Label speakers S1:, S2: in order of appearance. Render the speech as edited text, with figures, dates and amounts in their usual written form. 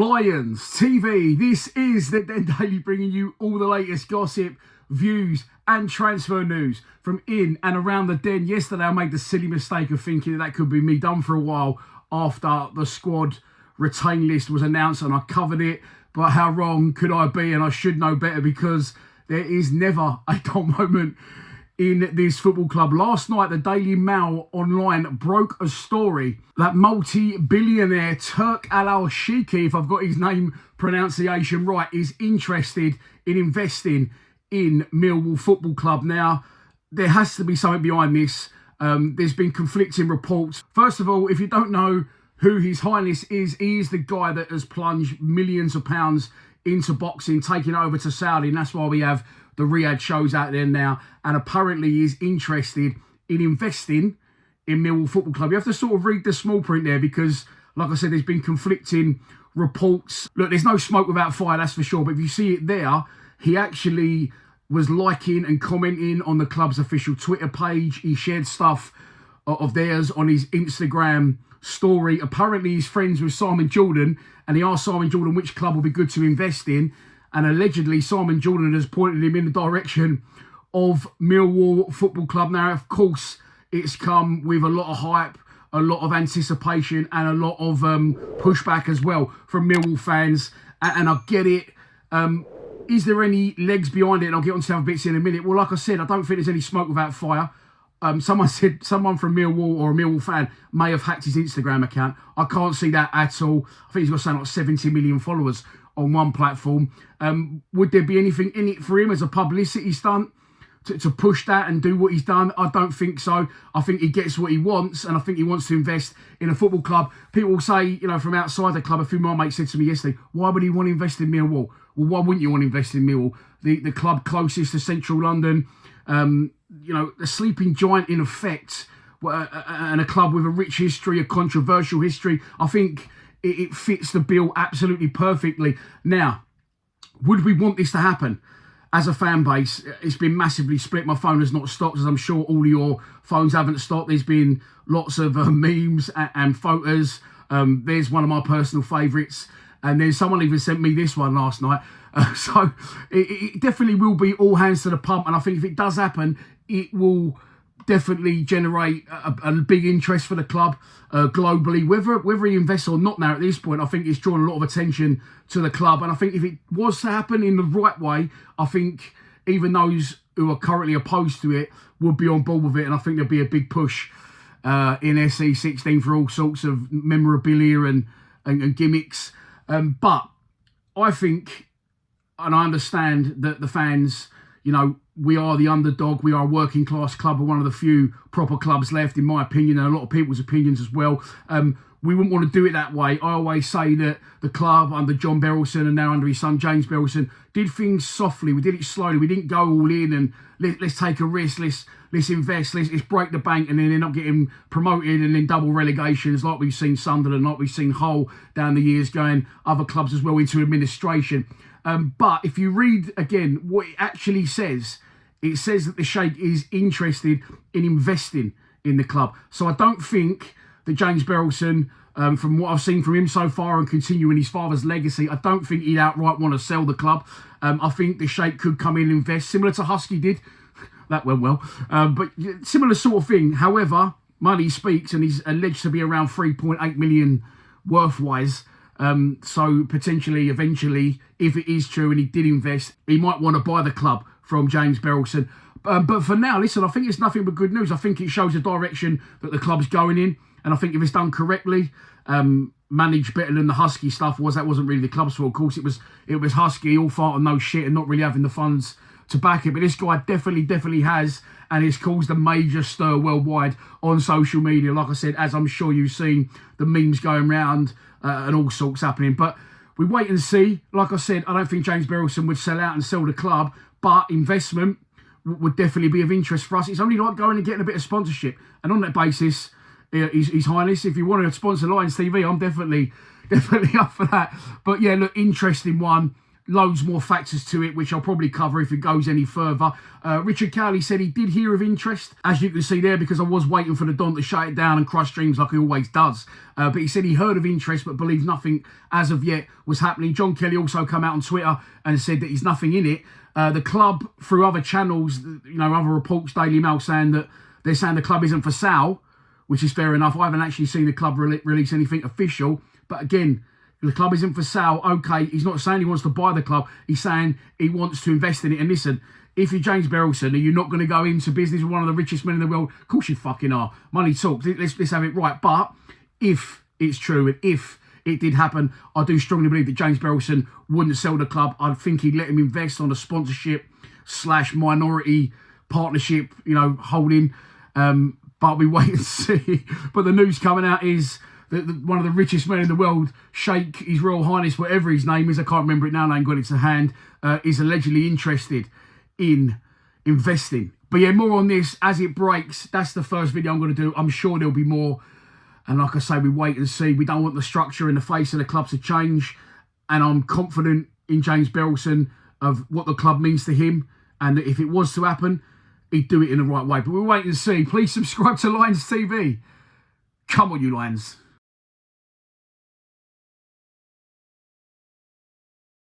S1: Lions TV. This is the Den Daily, bringing you all the latest gossip, views and transfer news from in and around the Den. Yesterday I made the silly mistake of thinking that could be me, done for a while after the squad retain list was announced and I covered it. But how wrong could I be? And I should know better, because there is never a dull moment in this football club. Last night, the Daily Mail online broke a story that multi-billionaire Turki Alalshikh, if I've got his name pronunciation right, is interested in investing in Millwall Football Club. Now, there has to be something behind this. There's been conflicting reports. First of all, if you don't know who His Highness is, he is the guy that has plunged millions of pounds into boxing, taking it over to Saudi, and that's why we have the Riyadh shows out there now. And apparently he's interested in investing in Millwall Football Club. You have to sort of read the small print there, because, like I said, there's been conflicting reports. Look, there's no smoke without fire, that's for sure. But if you see it there, he actually was liking and commenting on the club's official Twitter page. He shared stuff of theirs on his Instagram story. Apparently he's friends with Simon Jordan, and he asked Simon Jordan which club would be good to invest in. And allegedly, Simon Jordan has pointed him in the direction of Millwall Football Club. Now, of course, it's come with a lot of hype, a lot of anticipation, and a lot of pushback as well from Millwall fans. And I get it. Is there any legs behind it? And I'll get on to other bits in a minute. Well, like I said, I don't think there's any smoke without fire. Someone said someone from Millwall or a Millwall fan may have hacked his Instagram account. I can't see that at all. I think he's got something like 70 million followers on one platform. Would there be anything in it for him as a publicity stunt to push that and do what he's done? I don't think so. I think he gets what he wants, and I think he wants to invest in a football club. People will say, you know, from outside the club, a few of my mates said to me yesterday, why would he want to invest in Millwall? Well, why wouldn't you want to invest in Millwall? The club closest to central London, you know, a sleeping giant in effect, and a club with a rich history, a controversial history. I think it fits the bill absolutely perfectly. Now, would we want this to happen? As a fan base, it's been massively split. My phone has not stopped, as I'm sure all your phones haven't stopped. There's been lots of memes and photos. There's one of my personal favourites. And then someone even sent me this one last night. So it definitely will be all hands to the pump. And I think if it does happen, it will definitely generate a big interest for the club globally. Whether he invests or not now at this point, I think it's drawn a lot of attention to the club. And I think if it was to happen in the right way, I think even those who are currently opposed to it would be on board with it. And I think there'll be a big push in SE16 for all sorts of memorabilia and gimmicks. But I think, and I understand that the fans, you know, we are the underdog. We are a working class club. We're one of the few proper clubs left, in my opinion, and a lot of people's opinions as well. We wouldn't want to do it that way. I always say that the club under John Berylson and now under his son James Berylson did things softly. We did it slowly. We didn't go all in and let's take a risk. Let's invest. Let's break the bank, and then end up getting promoted and then double relegations like we've seen Sunderland, like we've seen Hull down the years, going other clubs as well into administration. But if you read again what it actually says, it says that the Sheikh is interested in investing in the club. So I don't think that James Berylson, from what I've seen from him so far and continuing his father's legacy, I don't think he'd outright want to sell the club. I think the Sheikh could come in and invest, similar to Husky did. That went well. But similar sort of thing. However, money speaks, and he's alleged to be around 3.8 million worth-wise. So potentially, eventually, if it is true and he did invest, he might want to buy the club from James Berylson. But for now, listen, I think it's nothing but good news. I think it shows the direction that the club's going in. And I think if it's done correctly, managed better than the Husky stuff was, that wasn't really the club's fault. Of course, it was Husky, all fart and no shit, and not really having the funds to back it. But this guy definitely has, and it's caused a major stir worldwide on social media. Like I said, as I'm sure you've seen, the memes going around and all sorts happening. But we wait and see. Like I said, I don't think James Berylson would sell out and sell the club, but investment would definitely be of interest for us. It's only like going and getting a bit of sponsorship. And on that basis, His Highness, if you want to sponsor Lions TV, I'm definitely up for that. But yeah, look, interesting one. loads more factors to it, which I'll probably cover if it goes any further. Richard Cowley said he did hear of interest, as you can see there, because I was waiting for the Don to shut it down and crush dreams like he always does. But he said he heard of interest, but believes nothing as of yet was happening. John Kelly also come out on Twitter and said that he's nothing in it. The club, through other channels, other reports, Daily Mail, saying that they're saying the club isn't for sale, which is fair enough. I haven't actually seen the club release anything official. But again, the club isn't for sale. Okay, he's not saying he wants to buy the club. He's saying he wants to invest in it. And listen, if you're James Berylson, are you not going to go into business with one of the richest men in the world? Of course you fucking are. Money talks. Let's have it right. But if it's true and if it did happen, I do strongly believe that James Berylson wouldn't sell the club. I think he'd let him invest on a sponsorship / minority partnership, holding. But we wait and see. But the news coming out is that one of the richest men in the world, Sheikh, His Royal Highness, whatever his name is, I can't remember it now, I ain't got it to hand, is allegedly interested in investing. But yeah, more on this as it breaks. That's the first video I'm going to do. I'm sure there'll be more. And like I say, we wait and see. We don't want the structure and the face of the club to change. And I'm confident in James Berylson of what the club means to him. And that if it was to happen, he'd do it in the right way. But we'll wait and see. Please subscribe to Lions TV. Come on, you Lions.